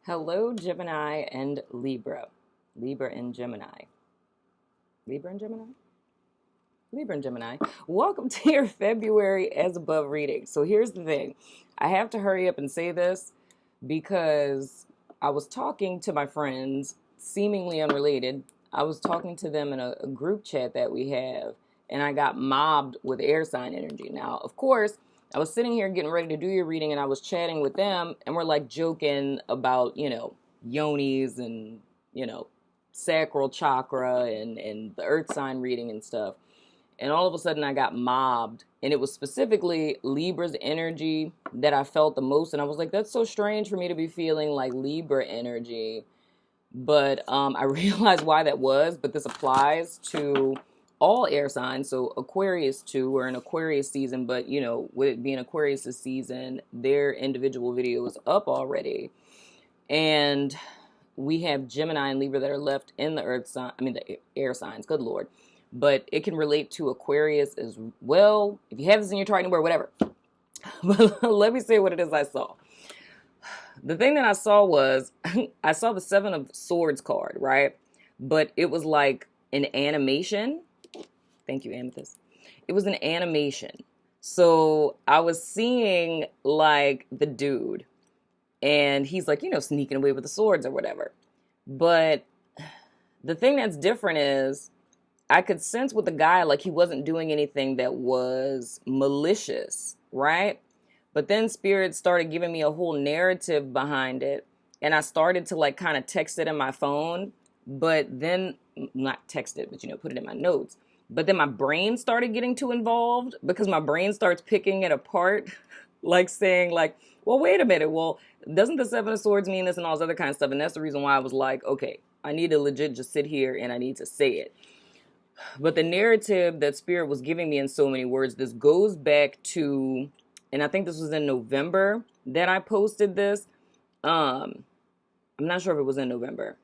Hello, Gemini and Libra. Libra and Gemini. Libra and Gemini? Libra and Gemini. Welcome to your February as above reading. So here's the thing. I have to hurry up and say this because I was talking to my friends, seemingly unrelated. I was talking to them in a group chat that we have, and I got mobbed with air sign energy. Now, of course, I was sitting here getting ready to do your reading, and I was chatting with them, and we're like joking about, yonis and, sacral chakra and the earth sign reading and stuff. And all of a sudden I got mobbed, and it was specifically Libra's energy that I felt the most. And I was like, that's so strange for me to be feeling like Libra energy. But I realized why that was, but this applies to all air signs. So Aquarius too, we're in Aquarius season, but with it being Aquarius season, their individual video is up already. And we have Gemini and Libra that are left in the earth sign, the air signs, good Lord. But it can relate to Aquarius as well. If you have this in your chart anywhere, whatever. But let me say what it is I saw. The thing that I saw was, I saw the Seven of Swords card, right? But it was like an animation. Thank you, Amethyst. It was an animation. So I was seeing like the dude, and he's like, sneaking away with the swords or whatever. But the thing that's different is, I could sense with the guy, like he wasn't doing anything that was malicious, right? But then Spirit started giving me a whole narrative behind it. And I started to like kind of text it in my phone, but then not text it, but put it in my notes. But then my brain started getting too involved because my brain starts picking it apart, like saying like, well, wait a minute. Well, doesn't the Seven of Swords mean this and all this other kind of stuff? And that's the reason why I was like, okay, I need to legit just sit here and I need to say it. But the narrative that Spirit was giving me in so many words, this goes back to, and I think this was in November that I posted this. I'm not sure if it was in November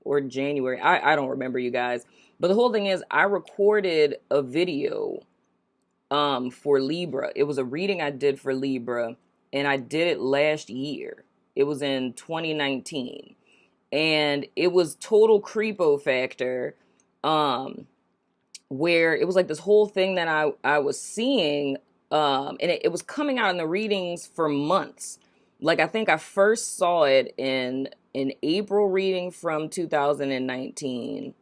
or January. I don't remember, you guys. But the whole thing is, I recorded a video for Libra. It was a reading I did for Libra, and I did it last year. It was in 2019. And it was total creepo factor. Where it was like this whole thing that I was seeing, and it was coming out in the readings for months. Like, I think I first saw it in an April reading from 2019,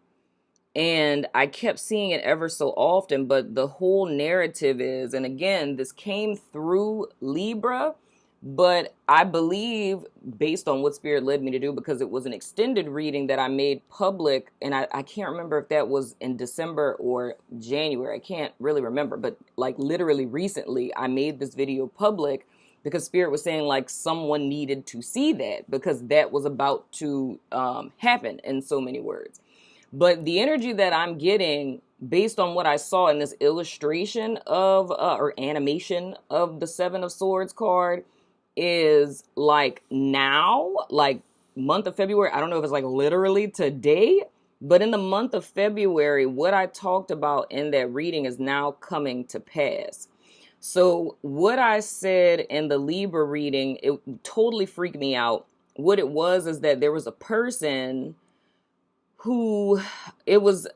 and I kept seeing it ever so often. But the whole narrative is, and again, this came through Libra, but I believe, based on what Spirit led me to do, because it was an extended reading that I made public, and I can't remember if that was in December or January. I can't really remember, but like literally recently, I made this video public because Spirit was saying like someone needed to see that because that was about to happen, in so many words. But the energy that I'm getting based on what I saw in this illustration of, or animation of the Seven of Swords card, is like now, like month of February. I don't know if it's like literally today, but in the month of February, what I talked about in that reading is now coming to pass. So what I said in the Libra reading, it totally freaked me out. What it was is that there was a person who, it was,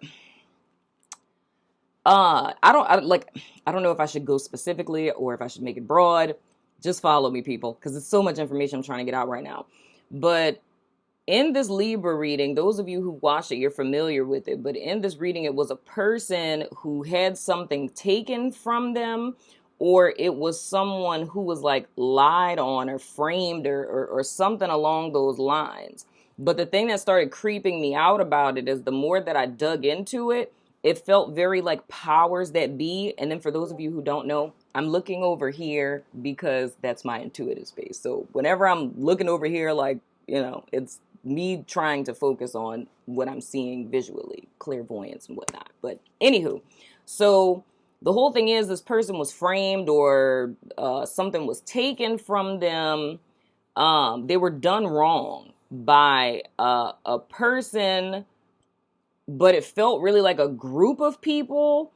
I don't know if I should go specifically or if I should make it broad. Just follow me, people, because it's so much information I'm trying to get out right now. But in this Libra reading, those of you who watched it, you're familiar with it. But in this reading, it was a person who had something taken from them, or it was someone who was like lied on or framed or something along those lines. But the thing that started creeping me out about it is the more that I dug into it, it felt very like powers that be. And then for those of you who don't know, I'm looking over here because that's my intuitive space. So whenever I'm looking over here, like, it's me trying to focus on what I'm seeing visually, clairvoyance and whatnot. But anywho, so the whole thing is this person was framed or something was taken from them. They were done wrong by a person, but it felt really like a group of people.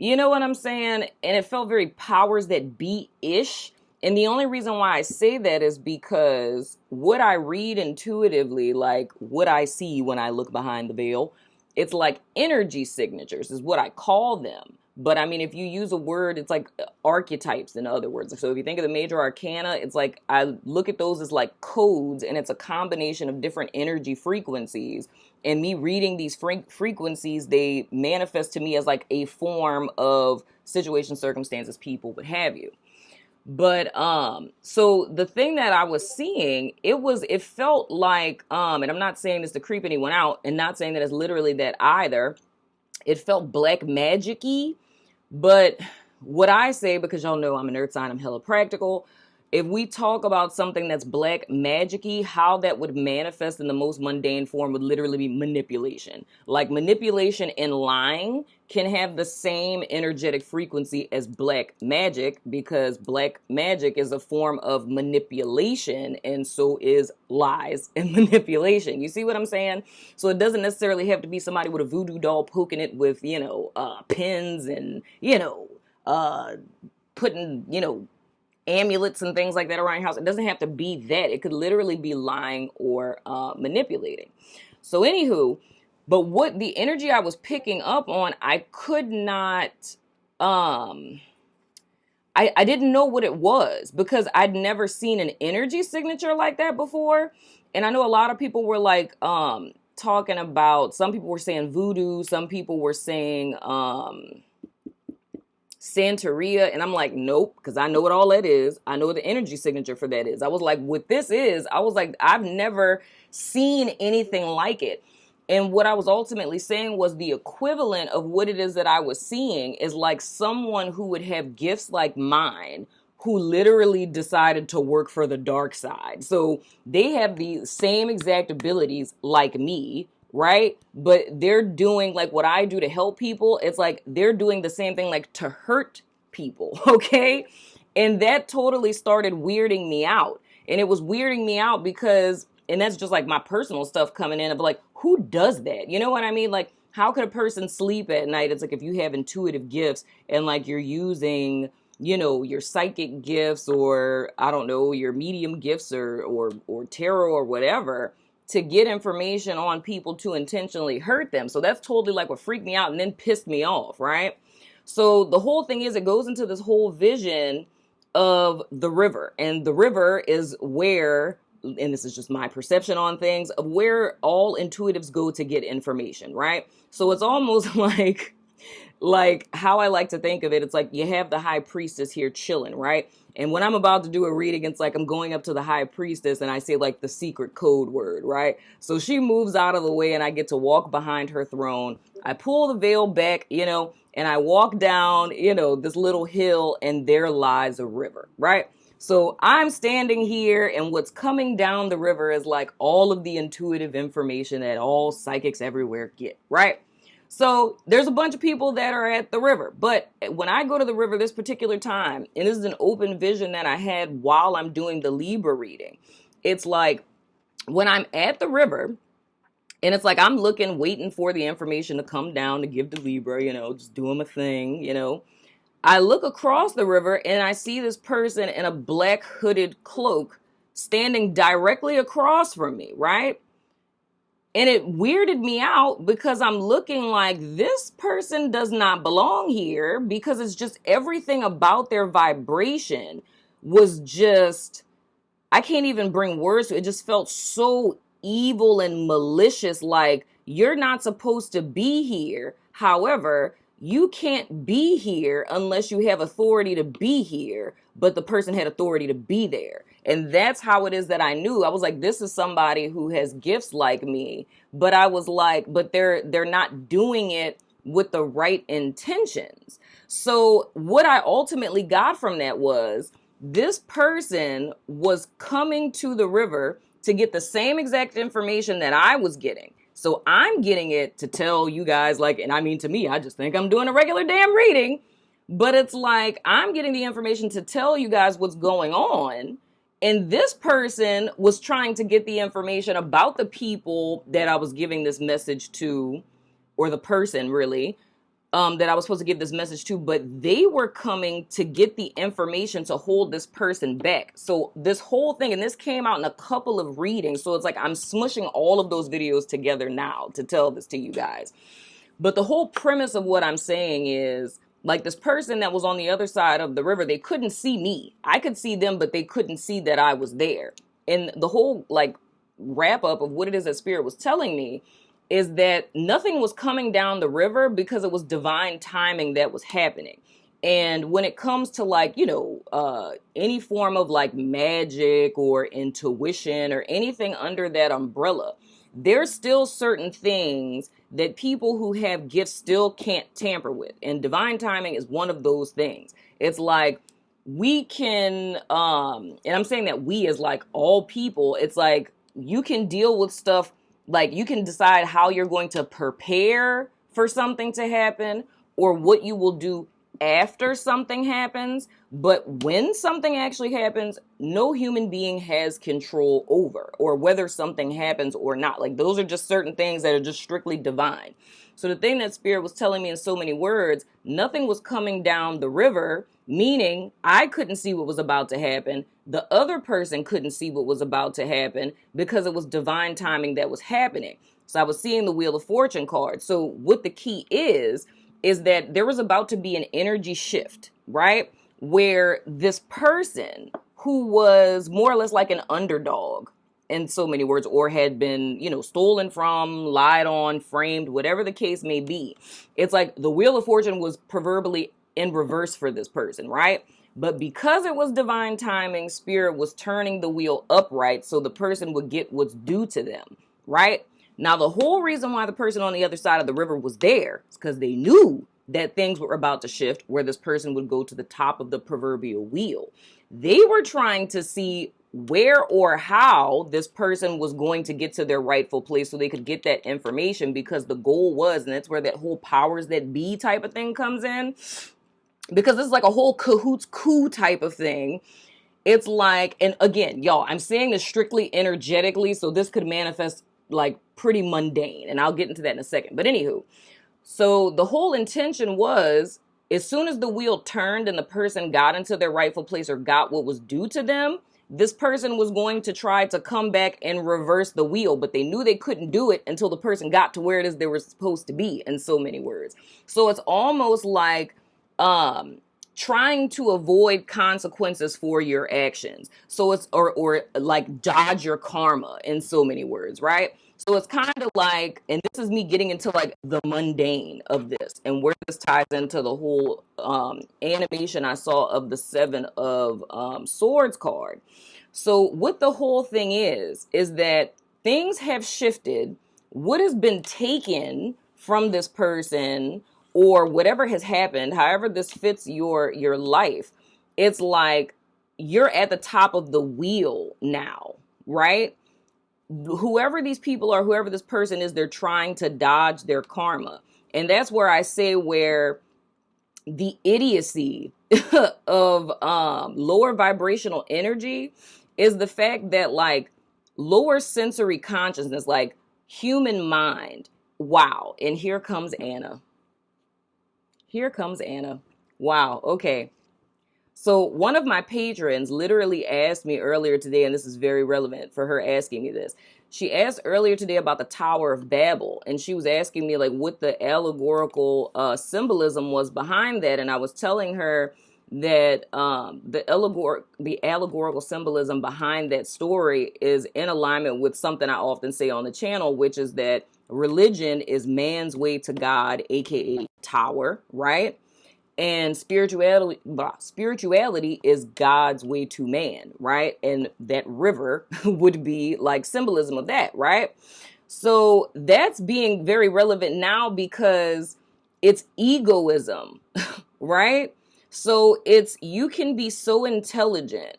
You know what I'm saying? And it felt very powers that be-ish. And the only reason why I say that is because what I read intuitively, like what I see when I look behind the veil, it's like energy signatures is what I call them. But I mean, if you use a word, it's like archetypes, in other words. So if you think of the major arcana, it's like I look at those as like codes, and it's a combination of different energy frequencies. And me reading these frequencies, they manifest to me as like a form of situation, circumstances, people, what have you. But so the thing that I was seeing, it felt like and I'm not saying this to creep anyone out, and not saying that it's literally that either. It felt black magic-y, but what I say, because y'all know I'm an earth sign, I'm hella practical. If we talk about something that's black magic-y, how that would manifest in the most mundane form would literally be manipulation. Like manipulation and lying can have the same energetic frequency as black magic, because black magic is a form of manipulation, and so is lies and manipulation. You see what I'm saying? So it doesn't necessarily have to be somebody with a voodoo doll poking it with, pins and, putting, amulets and things like that around your house. It doesn't have to be that. It could literally be lying or manipulating. So anywho, but what the energy I was picking up on, I could not, I didn't know what it was, because I'd never seen an energy signature like that before. And I know a lot of people were like talking about, some people were saying voodoo, some people were saying Santeria, and I'm like, nope, because I know what all that is. I know what the energy signature for that is. I was like, what this is, I was like, I've never seen anything like it. And what I was ultimately saying was the equivalent of what it is that I was seeing is like someone who would have gifts like mine, who literally decided to work for the dark side. So they have the same exact abilities like me, right? But they're doing like what I do to help people. It's like they're doing the same thing, like to hurt people, okay? And that totally started weirding me out. And it was weirding me out because, and that's just like my personal stuff coming in of like, who does that? You know what I mean? Like, how could a person sleep at night? It's like if you have intuitive gifts and like you're using, your psychic gifts, or I don't know, your medium gifts or tarot or whatever, to get information on people to intentionally hurt them. So that's totally like what freaked me out and then pissed me off, right? So the whole thing is, it goes into this whole vision of the river, and the river is where, and this is just my perception on things, of where all intuitives go to get information, right? So it's almost like how I like to think of it, it's like you have the high priestess here chilling, right? And when I'm about to do a reading, it's like I'm going up to the high priestess and I say like the secret code word, right? So she moves out of the way and I get to walk behind her throne. I pull the veil back, and I walk down, this little hill, and there lies a river, right? So I'm standing here, and what's coming down the river is like all of the intuitive information that all psychics everywhere get, right? So there's a bunch of people that are at the river. But when I go to the river this particular time, and this is an open vision that I had while I'm doing the Libra reading, it's like when I'm at the river, and it's like I'm looking, waiting for the information to come down to give to Libra, just doing my thing, I look across the river and I see this person in a black hooded cloak standing directly across from me, right? And it weirded me out because I'm looking like this person does not belong here, because it's just everything about their vibration was just, I can't even bring words to it. It just felt so evil and malicious, like you're not supposed to be here. However, you can't be here unless you have authority to be here, but the person had authority to be there. And that's how it is that I knew. I was like, this is somebody who has gifts like me. But I was like, but they're not doing it with the right intentions. So what I ultimately got from that was this person was coming to the river to get the same exact information that I was getting. So I'm getting it to tell you guys, like, and I mean, to me, I just think I'm doing a regular damn reading, but it's like, I'm getting the information to tell you guys what's going on. And this person was trying to get the information about the people that I was giving this message to, or the person really, that I was supposed to give this message to, but they were coming to get the information to hold this person back. So this whole thing, and this came out in a couple of readings, so it's like I'm smushing all of those videos together now to tell this to you guys. But the whole premise of what I'm saying is, like, this person that was on the other side of the river, they couldn't see me. I could see them, but they couldn't see that I was there. And the whole, like, wrap up of what it is that Spirit was telling me is that nothing was coming down the river because it was divine timing that was happening. And when it comes to, like, you know, any form of like magic or intuition or anything under that umbrella, there's still certain things that people who have gifts still can't tamper with. And divine timing is one of those things. It's like we can, and I'm saying that we as like all people, it's like you can deal with stuff. Like, you can decide how you're going to prepare for something to happen or what you will do after something happens. But when something actually happens, no human being has control over, or whether something happens or not. Like, those are just certain things that are just strictly divine. So the thing that Spirit was telling me in so many words, nothing was coming down the river, meaning I couldn't see what was about to happen. The other person couldn't see what was about to happen because it was divine timing that was happening. So I was seeing the Wheel of Fortune card. So what the key is that there was about to be an energy shift, right? Where this person who was more or less like an underdog, in so many words, or had been, you know, stolen from, lied on, framed, whatever the case may be. It's like the Wheel of Fortune was proverbially in reverse for this person, right? But because it was divine timing, Spirit was turning the wheel upright so the person would get what's due to them, right? Now, the whole reason why the person on the other side of the river was there is because they knew that things were about to shift where this person would go to the top of the proverbial wheel. They were trying to see where or how this person was going to get to their rightful place so they could get that information, because the goal was, and that's where that whole powers that be type of thing comes in, because this is like a whole cahoots coup type of thing. It's like, and again, y'all, I'm saying this strictly energetically, so this could manifest like pretty mundane, and I'll get into that in a second. But anywho, so the whole intention was, as soon as the wheel turned and the person got into their rightful place or got what was due to them, this person was going to try to come back and reverse the wheel, but they knew they couldn't do it until the person got to where it is they were supposed to be, in so many words. So it's almost like trying to avoid consequences for your actions. So it's, or like dodge your karma, in so many words, right? So it's kind of like, and this is me getting into like the mundane of this and where this ties into the whole animation I saw of the Seven of Swords card. So what the whole thing is that things have shifted. What has been taken from this person, or whatever has happened, however this fits your life, it's like you're at the top of the wheel now, right? Whoever these people are, whoever this person is, they're trying to dodge their karma. And that's where I say where the idiocy of lower vibrational energy is the fact that, like, lower sensory consciousness, like human mind, wow. And here comes Anna. Here comes Anna. Wow. Okay. So one of my patrons literally asked me earlier today, and this is very relevant for her asking me this. She asked earlier today about the Tower of Babel, and she was asking me like what the allegorical symbolism was behind that. And I was telling her that the allegorical symbolism behind that story is in alignment with something I often say on the channel, which is that religion is man's way to God, aka tower, right? And spirituality is God's way to man, right? And that river would be like symbolism of that, right? So that's being very relevant now because it's egoism, right? So it's, you can be so intelligent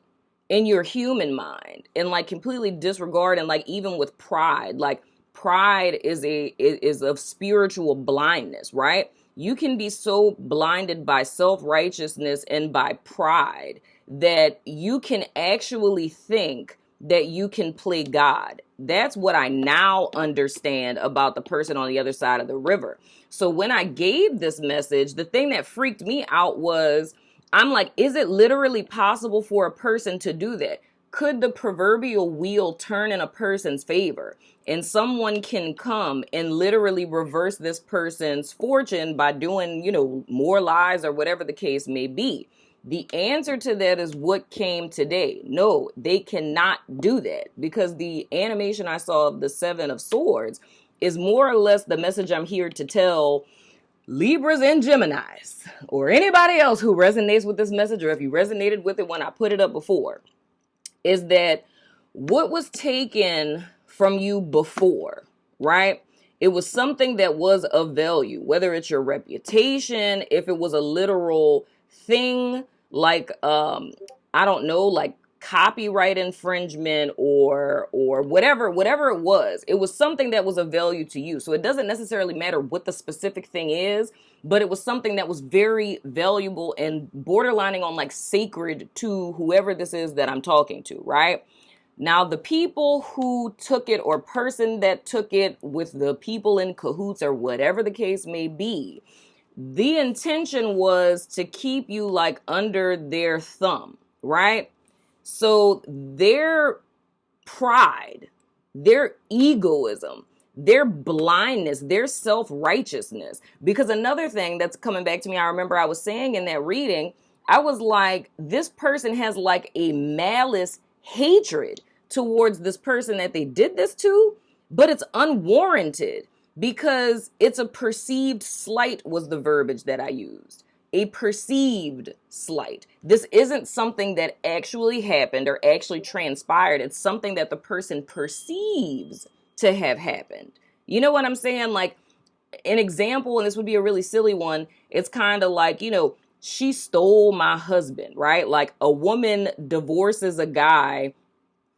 in your human mind and like completely disregard, and like even with pride, like pride is of spiritual blindness, right? You can be so blinded by self-righteousness and by pride that you can actually think that you can play God. That's what I now understand about the person on the other side of the river. So when I gave this message, the thing that freaked me out was, I'm like, is it literally possible for a person to do that? Could the proverbial wheel turn in a person's favor and someone can come and literally reverse this person's fortune by doing, more lies or whatever the case may be? The answer to that is what came today. No, they cannot do that, because the animation I saw of the Seven of Swords is more or less the message I'm here to tell Libras and Geminis, or anybody else who resonates with this message, or if you resonated with it when I put it up before, is that what was taken from you before, right? It was something that was of value, whether it's your reputation, if it was a literal thing like, I don't know, like copyright infringement or whatever it was something that was of value to you. So it doesn't necessarily matter what the specific thing is, but it was something that was very valuable and borderlining on like sacred to whoever this is that I'm talking to, right? Now, the people who took it, or person that took it with the people in cahoots, or whatever the case may be, the intention was to keep you like under their thumb, right? So their pride, their egoism, their blindness, their self-righteousness. Because another thing that's coming back to me, I remember I was saying in that reading, I was like, this person has like a malice hatred towards this person that they did this to, but it's unwarranted because it's a perceived slight, was the verbiage that I used. A perceived slight. This isn't something that actually happened or actually transpired. It's something that the person perceives to have happened. You know what I'm saying? Like, an example, and this would be a really silly one, it's kind of like, she stole my husband, right? Like, a woman divorces a guy.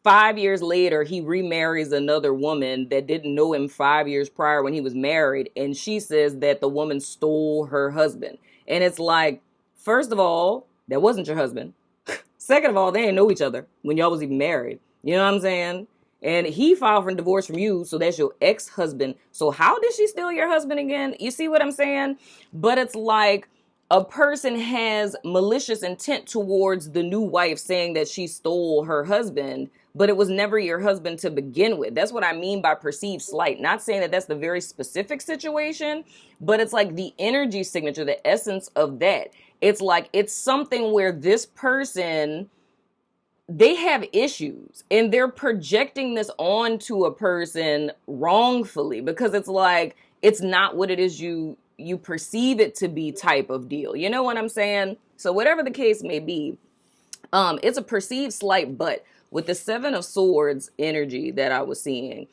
5 years later, he remarries another woman that didn't know him 5 years prior when he was married. And she says that the woman stole her husband. And it's like, first of all, that wasn't your husband. Second of all, they didn't know each other when y'all was even married. You know what I'm saying? And he filed for divorce from you, so that's your ex-husband. So how did she steal your husband again? You see what I'm saying? But it's like a person has malicious intent towards the new wife, saying that she stole her husband, but it was never your husband to begin with. That's what I mean by perceived slight. Not saying that that's the very specific situation, but it's like the energy signature, the essence of that. It's like, it's something where this person, they have issues and they're projecting this onto a person wrongfully, because it's like, it's not what it is you perceive it to be, type of deal. You know what I'm saying? So whatever the case may be, it's a perceived slight, but with the Seven of Swords energy that I was seeing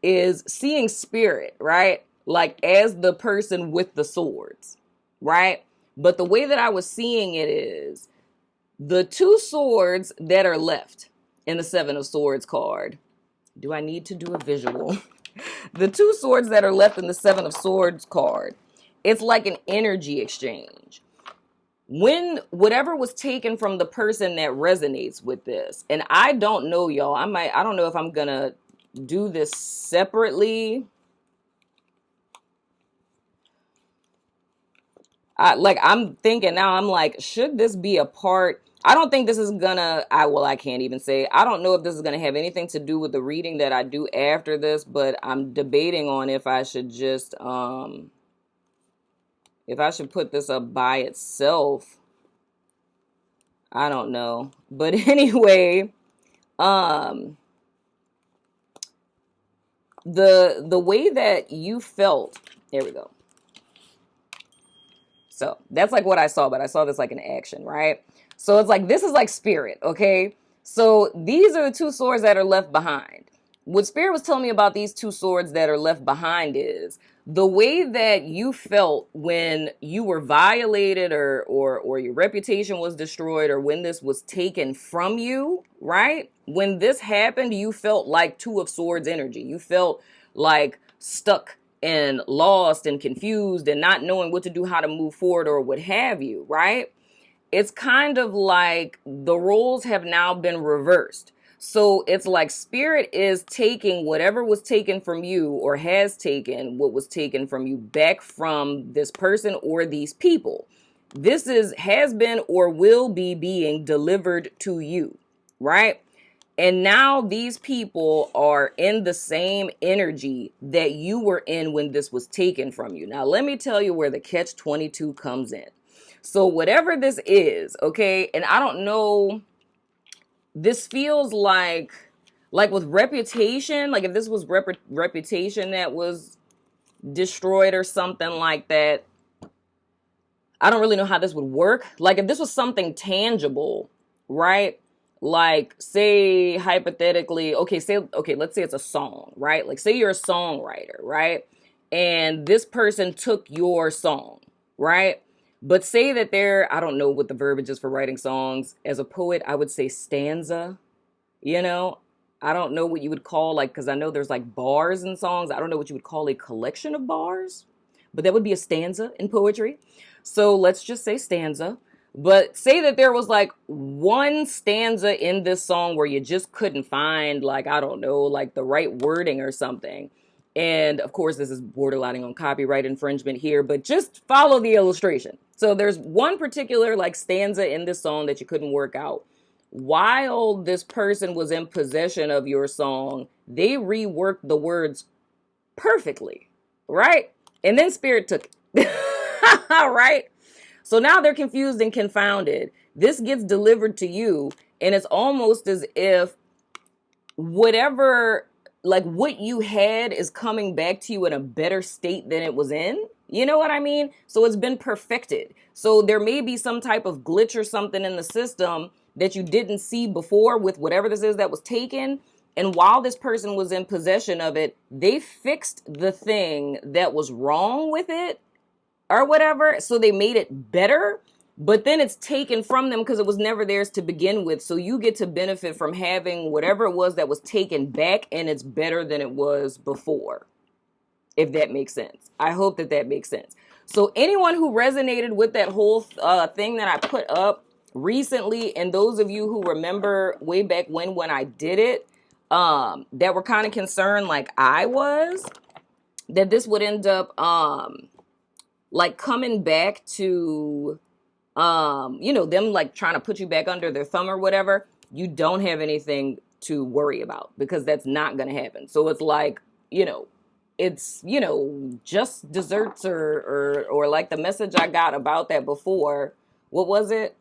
is seeing spirit, right? Like as the person with the swords, right? But the way that I was seeing it is the two swords that are left in the Seven of Swords card. Do I need to do a visual? The two swords that are left in the Seven of Swords card, it's like an energy exchange. When whatever was taken from the person that resonates with this, and I don't know, y'all, I don't know if I'm gonna do this separately. I'm thinking now, I'm like, should this be a part? I don't think this is gonna, I can't even say, I don't know if this is gonna have anything to do with the reading that I do after this, but I'm debating on if I should just, if I should put this up by itself. I don't know. But anyway, the way that you felt, there we go. So that's like what I saw, but I saw this like in action, right? So it's like, this is like spirit, okay? So these are the two swords that are left behind. What Spirit was telling me about these two swords that are left behind is the way that you felt when you were violated or your reputation was destroyed, or when this was taken from you, right? When this happened, you felt like Two of Swords energy. You felt like stuck and lost and confused and not knowing what to do, how to move forward, or what have you, right? It's kind of like the roles have now been reversed. So it's like spirit is taking whatever was taken from you, or has taken what was taken from you, back from this person or these people. This has been or will be being delivered to you, right? And now these people are in the same energy that you were in when this was taken from you. Now, let me tell you where the catch-22 comes in. So whatever this is, okay, and I don't know, this feels like with reputation, like if this was reputation that was destroyed or something like that, I don't really know how this would work. Like if this was something tangible, right? Like say hypothetically, let's say it's a song, right? Like say you're a songwriter, right? And this person took your song, right? But say that I don't know what the verbiage is for writing songs. As a poet, I would say stanza, you know? I don't know what you would call, like, because I know there's like bars in songs. I don't know what you would call a collection of bars, but that would be a stanza in poetry. So let's just say stanza. But say that there was like one stanza in this song where you just couldn't find, like, I don't know, like the right wording or something. And of course, this is borderlining on copyright infringement here, but just follow the illustration. So there's one particular like stanza in this song that you couldn't work out. While this person was in possession of your song, they reworked the words perfectly, right? And then spirit took it. Right? So now they're confused and confounded. This gets delivered to you, and it's almost as if whatever, like what you had is coming back to you in a better state than it was in. You know what I mean? So it's been perfected. So there may be some type of glitch or something in the system that you didn't see before with whatever this is that was taken. And while this person was in possession of it, they fixed the thing that was wrong with it or whatever. So they made it better, but then it's taken from them because it was never theirs to begin with. So you get to benefit from having whatever it was that was taken back, and it's better than it was before, if that makes sense. I hope that makes sense. So anyone who resonated with that whole thing that I put up recently, and those of you who remember way back when I did it, that were kind of concerned like I was, that this would end up like coming back to them like trying to put you back under their thumb or whatever, you don't have anything to worry about because that's not going to happen. So it's like, it's, just desserts or like the message I got about that before. What was it?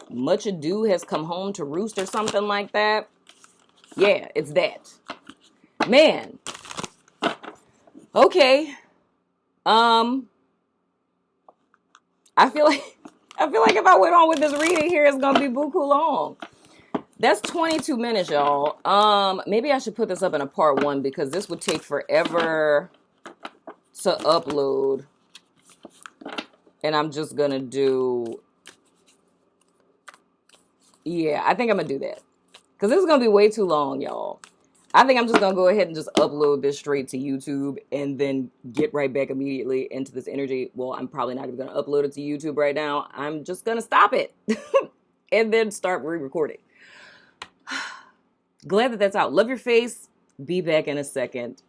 Much ado has come home to roost or something like that. Yeah, it's that. Man. Okay. I feel like if I went on with this reading here, it's gonna be buku long. That's 22 minutes, y'all. Maybe I should put this up in a part 1 because this would take forever to upload. And I'm just gonna do, yeah, I think I'm gonna do that. Because this is gonna be way too long, y'all. I think I'm just gonna go ahead and just upload this straight to YouTube and then get right back immediately into this energy. Well, I'm probably not even gonna upload it to YouTube right now. I'm just gonna stop it and then start re-recording. Glad that that's out. Love your face. Be back in a second.